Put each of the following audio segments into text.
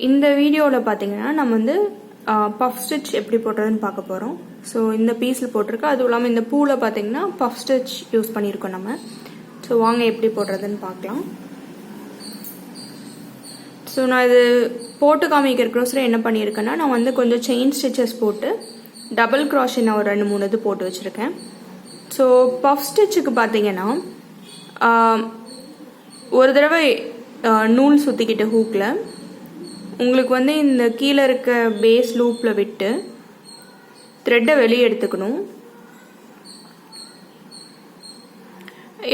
இந்த வீடியோவில் பார்த்தீங்கன்னா நம்ம வந்து பஃப் ஸ்டிச் எப்படி போடுறதுன்னு பார்க்க போகிறோம். ஸோ இந்த பீஸில் போட்டிருக்கு, அதுவும் இல்லாமல் இந்த பூவில் பார்த்தீங்கன்னா பஃப் ஸ்டிச் யூஸ் பண்ணியிருக்கோம் நம்ம. ஸோ வாங்க எப்படி போடுறதுன்னு பார்க்கலாம். ஸோ நான் இது போட்டு காமிக்கிறதுக்கோசரம் என்ன பண்ணியிருக்கேன்னா, நான் வந்து கொஞ்சம் செயின் ஸ்டிச்சஸ் போட்டு டபுள் க்ராஷே நான் ஒரு 2-3 இது போட்டு வச்சுருக்கேன். ஸோ பஃப் ஸ்டிச்சுக்கு பார்த்தீங்கன்னா ஒரு தடவை நூல் சுற்றிக்கிட்டு ஹூக்கில் உங்களுக்கு வந்து இந்த கீழே இருக்க பேஸ் லூப்பில் விட்டு த்ரெட்டை வெளியே எடுத்துக்கணும்.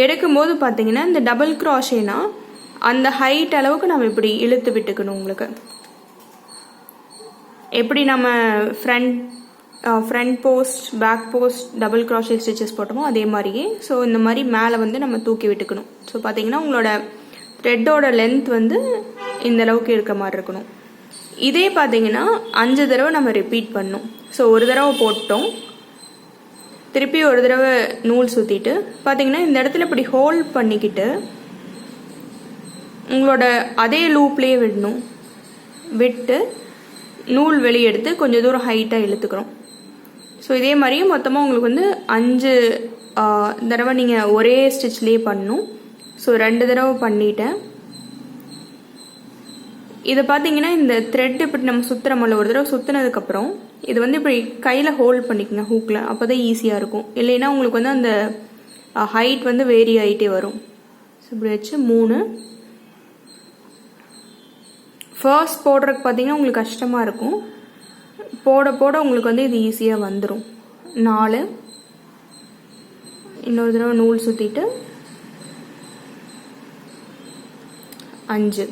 எடுக்கும்போது பார்த்தீங்கன்னா இந்த டபுள் க்ராஷேனா அந்த ஹைட் அளவுக்கு நம்ம இப்படி இழுத்து விட்டுக்கணும். உங்களுக்கு எப்படி நம்ம front post back post double crochet stitches போட்டோமோ அதே மாதிரியே. ஸோ இந்த மாதிரி மேலே வந்து நம்ம தூக்கி விட்டுக்கணும். ஸோ பார்த்தீங்கன்னா உங்களோட த்ரெட்டோட லென்த் வந்து இந்த அளவுக்கு இருக்க மாதிரி இருக்கணும். இதே பார்த்தீங்கன்னா 5 தடவை நம்ம ரிப்பீட் பண்ணணும். ஸோ ஒரு தடவை போட்டோம், திருப்பி ஒரு தடவை நூல் சுற்றிட்டு பார்த்தீங்கன்னா இந்த இடத்துல இப்படி ஹோல்ட் பண்ணிக்கிட்டு உங்களோட அதே லூப்லேயே விடணும். விட்டு நூல் வெளியே எடுத்து கொஞ்சம் தூரம் ஹைட்டாக இழுத்துக்கிறோம். ஸோ இதே மாதிரியே மொத்தமாக உங்களுக்கு வந்து 5 தடவை நீங்கள் ஒரே ஸ்டிச்லேயே பண்ணணும். ஸோ 2 தடவை பண்ணிட்டேன். இதை பார்த்தீங்கன்னா இந்த த்ரெட் இப்படி நம்ம சுற்றுறோம்ல, ஒரு தடவை சுற்றினதுக்கப்புறம் இது வந்து இப்படி கையில் ஹோல்ட் பண்ணிக்கங்க ஹூக்கில், அப்போ தான் ஈஸியாக இருக்கும். இல்லைன்னா உங்களுக்கு வந்து அந்த ஹைட் வந்து வேரி ஆகிட்டே வரும். ஸோ இப்படி வச்சு 3 ஃபர்ஸ்ட் போடுறதுக்கு பார்த்தீங்கன்னா உங்களுக்கு கஷ்டமாக இருக்கும். போட போட உங்களுக்கு வந்து இது ஈஸியாக வந்துடும். 4 இன்னொரு தடவை நூல் சுற்றிட்டு 5.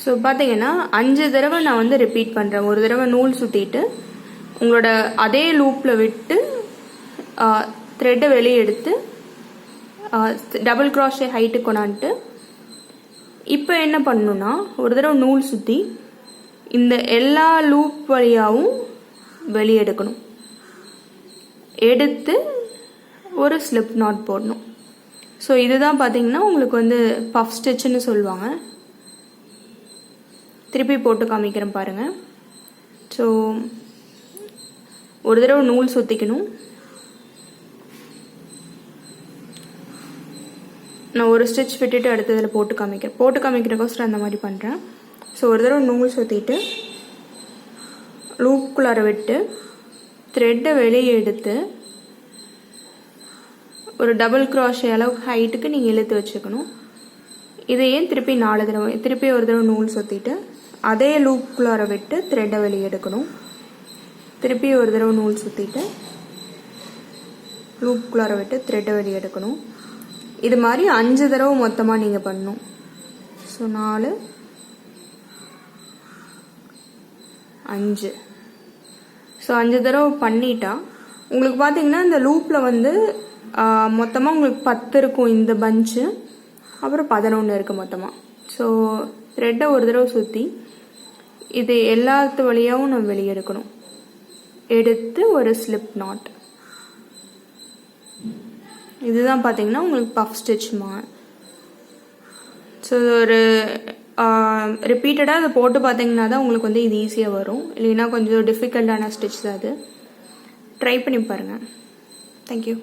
ஸோ பார்த்தீங்கன்னா 5 தடவை நான் வந்து ரிப்பீட் பண்ணுறேன். ஒரு தடவை நூல் சுற்றிட்டு உங்களோட அதே லூப்பில் விட்டு த்ரெட்டை வெளியே எடுத்து டபுள் க்ராஷே ஹைட்டு கொண்டாந்துட்டு இப்போ என்ன பண்ணணும்னா ஒரு தடவை நூல் சுற்றி இந்த எல்லா லூப் வழியாகவும் வெளியே எடுக்கணும். எடுத்து ஒரு ஸ்லிப் நாட் போடணும். ஸோ இதுதான் பார்த்தீங்கன்னா உங்களுக்கு வந்து பஃப் ஸ்டிச்சுன்னு சொல்லுவாங்க. திருப்பி போட்டு காமிக்கிறேன் பாருங்கள். ஸோ ஒரு தடவை நூல் சுற்றிக்கணும். நான் ஒரு ஸ்டிச் விட்டுட்டு அடுத்ததில் போட்டு காமிக்கிறக்கோசரம் அந்த மாதிரி பண்ணுறேன். ஸோ ஒரு தடவை நூல் சுற்றிட்டு லூப்புக்குள்ளார விட்டு த்ரெட்டை வெளியே எடுத்து ஒரு டபுள் க்ராஷே அளவுக்கு ஹைட்டுக்கு நீங்கள் இழுத்து வச்சுக்கணும். இதையே திருப்பி 4 தடவை, திருப்பி ஒரு தடவை நூல் சுற்றிட்டு அதே லூப்புக்குள்ளார விட்டு த்ரெட்டை வெளியே எடுக்கணும். திருப்பி ஒரு தடவை நூல் சுற்றிட்டு லூப்புக்குள்ளார விட்டு த்ரெட்டை வெளியே எடுக்கணும். இது மாதிரி 5 தடவை மொத்தமாக நீங்கள் பண்ணணும். ஸோ 4 5. ஸோ 5 தடவை பண்ணிட்டா உங்களுக்கு பார்த்தீங்கன்னா இந்த லூப்பில் வந்து மொத்தமாக உங்களுக்கு 10 இருக்கும் இந்த பஞ்சு, அப்புறம் 11 இருக்குது மொத்தமாக. ஸோ த்ரெட்டை ஒரு தடவை சுற்றி இது எல்லாத்து வழியாகவும் நம்ம வெளியே எடுக்கணும். எடுத்து ஒரு ஸ்லிப் நாட். இதுதான் பார்த்தீங்கன்னா உங்களுக்கு பஃப் ஸ்டிச்மா. ஸோ ஒரு ரிப்பீட்டடாக அதை போட்டு பார்த்தீங்கன்னா தான் உங்களுக்கு வந்து இது ஈஸியாக வரும். இல்லைன்னா கொஞ்சம் டிஃபிகல்ட்டான ஸ்டிச் தான் அது. ட்ரை பண்ணி பாருங்கள். தேங்க்யூ.